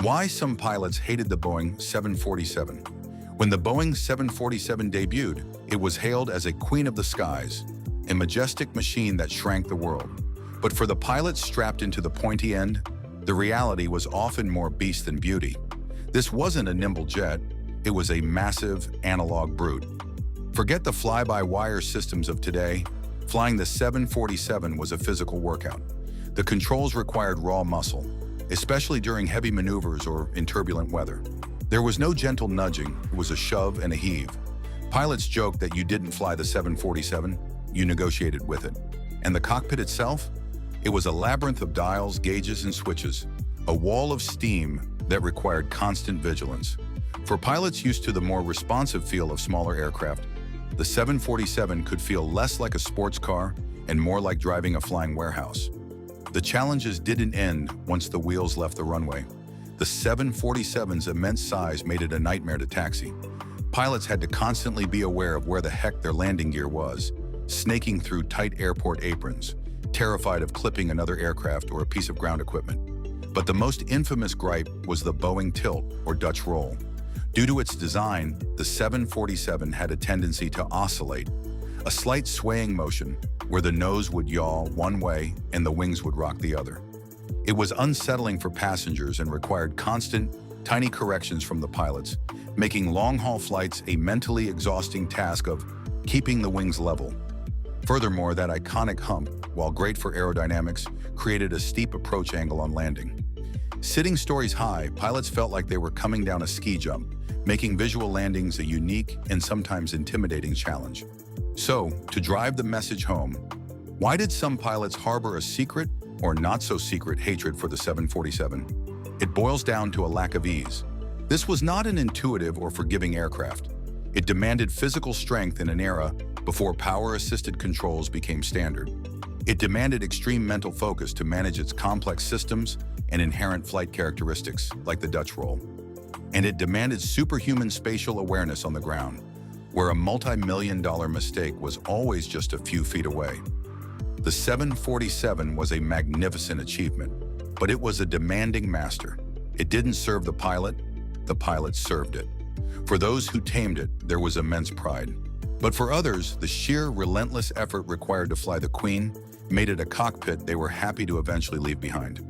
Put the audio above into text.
Why some pilots hated the Boeing 747. When the Boeing 747 debuted, it was hailed as a queen of the skies, a majestic machine that shrank the world. But for the pilots strapped into the pointy end, the reality was often more beast than beauty. This wasn't a nimble jet, it was a massive, analog brute. Forget the fly-by-wire systems of today. Flying the 747 was a physical workout. The controls required raw muscle, especially during heavy maneuvers or in turbulent weather. There was no gentle nudging, it was a shove and a heave. Pilots joked that you didn't fly the 747, you negotiated with it. And the cockpit itself? It was a labyrinth of dials, gauges, and switches, a wall of steam that required constant vigilance. For pilots used to the more responsive feel of smaller aircraft, the 747 could feel less like a sports car and more like driving a flying warehouse. The challenges didn't end once the wheels left the runway. The 747's immense size made it a nightmare to taxi. Pilots had to constantly be aware of where the heck their landing gear was, snaking through tight airport aprons, terrified of clipping another aircraft or a piece of ground equipment. But the most infamous gripe was the Boeing tilt, or Dutch roll. Due to its design, the 747 had a tendency to oscillate, a slight swaying motion where the nose would yaw one way and the wings would rock the other. It was unsettling for passengers and required constant, tiny corrections from the pilots, making long-haul flights a mentally exhausting task of keeping the wings level. Furthermore, that iconic hump, while great for aerodynamics, created a steep approach angle on landing. Sitting stories high, pilots felt like they were coming down a ski jump, making visual landings a unique and sometimes intimidating challenge. So, to drive the message home, why did some pilots harbor a secret or not-so-secret hatred for the 747? It boils down to a lack of ease. This was not an intuitive or forgiving aircraft. It demanded physical strength in an era before power-assisted controls became standard. It demanded extreme mental focus to manage its complex systems and inherent flight characteristics, like the Dutch roll. And it demanded superhuman spatial awareness on the ground, where a multi-million-dollar mistake was always just a few feet away. The 747 was a magnificent achievement, but it was a demanding master. It didn't serve the pilot served it. For those who tamed it, there was immense pride. But for others, the sheer relentless effort required to fly the Queen made it a cockpit they were happy to eventually leave behind.